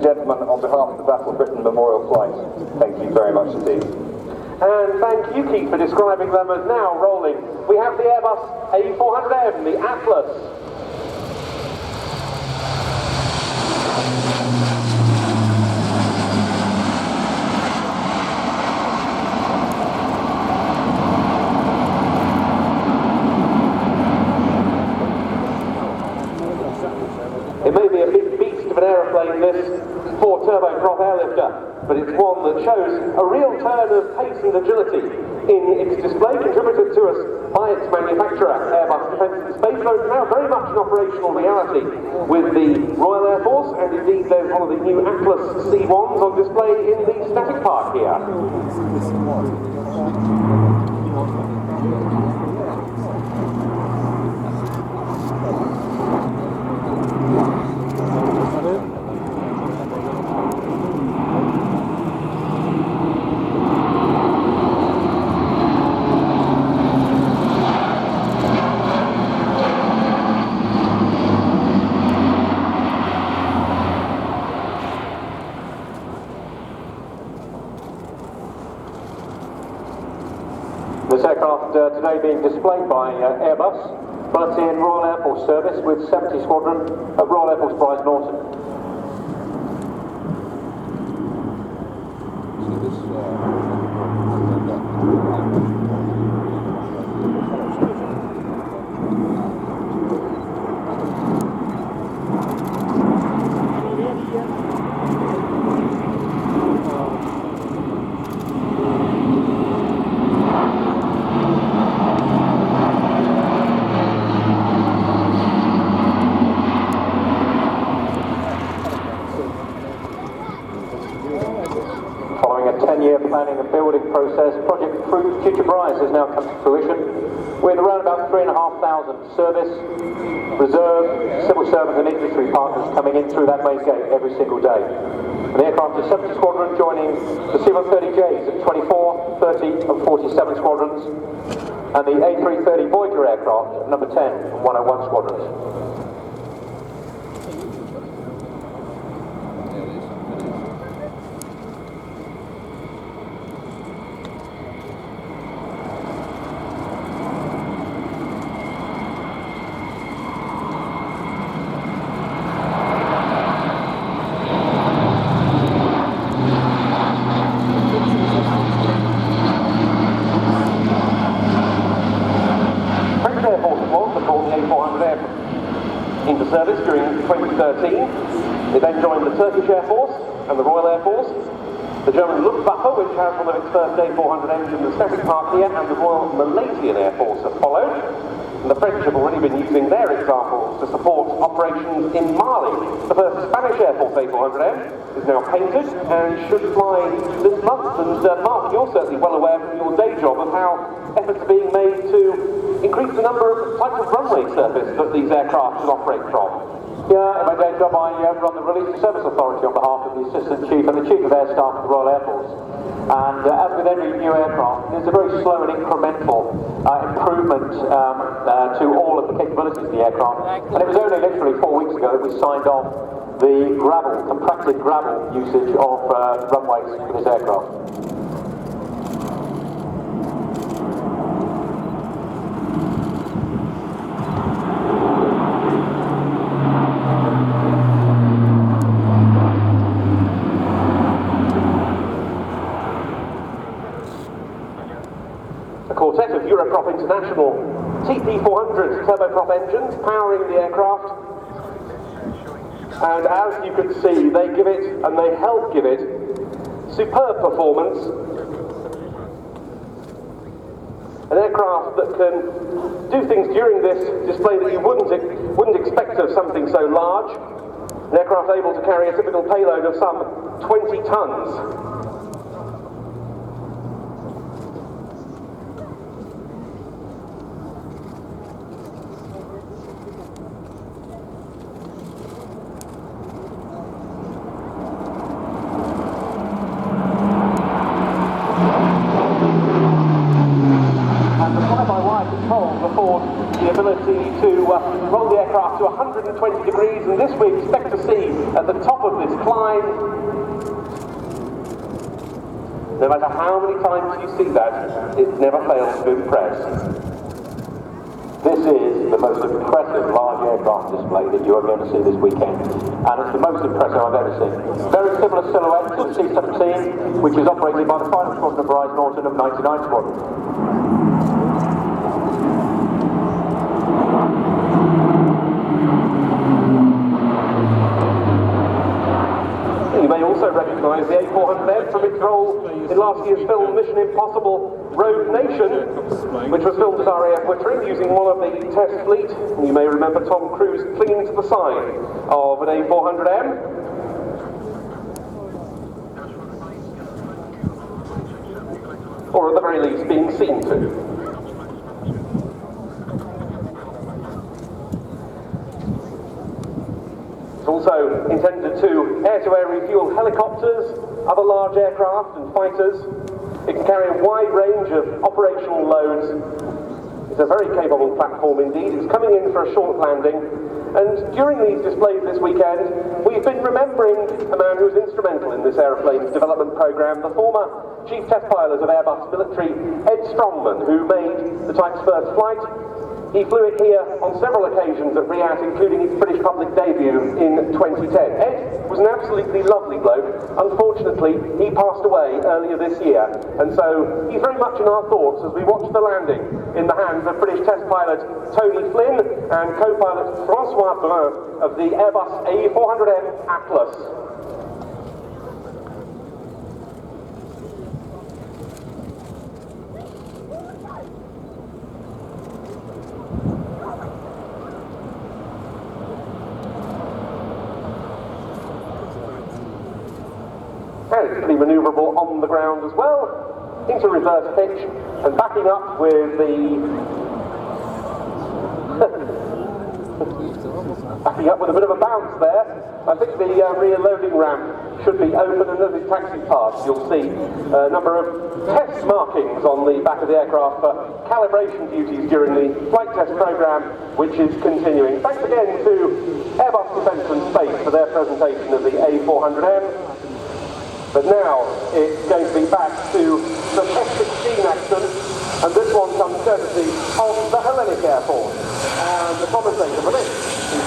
gentlemen, on behalf of the Battle of Britain Memorial Flight, thank you very much indeed. And thank you, Keith, for describing them as now rolling. We have the Airbus A400M, the Atlas. It may be a big beast of an aeroplane, this 4-turboprop airlifter, but it's one that shows a real turn of pace and agility in its display, contributed to us by its manufacturer, Airbus Defence and Space, though it's now very much an operational reality with the Royal Air Force, and indeed there's one of the new Atlas C1s on display in the static park here. This aircraft today being displayed by Airbus, but in Royal Air Force service with 70 Squadron at Royal Air Force Prize Norton. Following a 10-year planning and building process, Project Future Prize has now come to fruition with around about 3,500 service, reserve, civil servant and industry partners coming in through that main gate every single day. And the aircraft is 70 Squadron joining the C-130Js at 24, 30 and 47 Squadrons, and the A330 Voyager aircraft at number 10 and 101 Squadrons. Air Force was before the A400M into service during 2013. It then joined the Turkish Air Force and the Royal Air Force. The German Luftwaffe, which has one of its first A400Ms in the static park here, and the Royal Malaysian Air Force have followed. And the French have already been using their examples to support operations in Mali. The first Spanish Air Force A400M is now painted and should fly this month. And Mark, you're certainly well aware from your day job of how efforts are being made to increase the number of types of runway surface that these aircraft should operate from. Yeah, in my day job I run the Relief Service Authority on behalf of the Assistant Chief and the Chief of Air Staff of the Royal Air Force. And as with every new aircraft, there's a very slow and incremental improvement to all of the capabilities of the aircraft. And it was only literally 4 weeks ago that we signed off the gravel, contracted gravel usage of runways for this aircraft. A quartet of Europrop International TP400 turboprop engines powering the aircraft, and as you can see, they give it, and they help give it, superb performance. An aircraft that can do things during this display that you wouldn't expect of something so large. An aircraft able to carry a typical payload of some 20 tons. And the fly-by-wire controls afford the ability to roll the aircraft to 100 120 degrees, and this we expect to see at the top of this climb. No matter how many times you see that, it never fails to impress. This is the most impressive large aircraft display that you're going to see this weekend, and it's the most impressive I've ever seen. Very similar silhouette to the C-17, which is operated by the final squadron of Verizon Norton of 99 Squadron. You may also recognise the A400M from its role in last year's film Mission Impossible Rogue Nation, which was filmed at RIAT using one of the test fleet. You may remember Tom Cruise clinging to the side of an A400M. Or at the very least being seen to. Also intended to air-to-air refuel helicopters, other large aircraft and fighters. It can carry a wide range of operational loads. It's a very capable platform indeed. It's coming in for a short landing. And during these displays this weekend, we've been remembering a man who was instrumental in this aeroplane's development program, the former chief test pilot of Airbus military, Ed Strongman, who made the type's first flight. He flew it here on several occasions at RIAT, including his British public debut in 2010. Ed was an absolutely lovely bloke. Unfortunately, he passed away earlier this year, and so he's very much in our thoughts as we watch the landing in the hands of British test pilot Tony Flynn and co-pilot Francois Brun of the Airbus A400M Atlas. And it's pretty manoeuvrable on the ground as well, into reverse pitch, and backing up with a bit of a bounce there. I think the rear loading ramp should be open, and as it taxis past, you'll see a number of test markings on the back of the aircraft for calibration duties during the flight test program, which is continuing. Thanks again to Airbus Defence and Space for their presentation of the A400M. But now it's going to be back to the F-16 action, and this one comes courtesy of the Hellenic Air Force. And the commentator for this is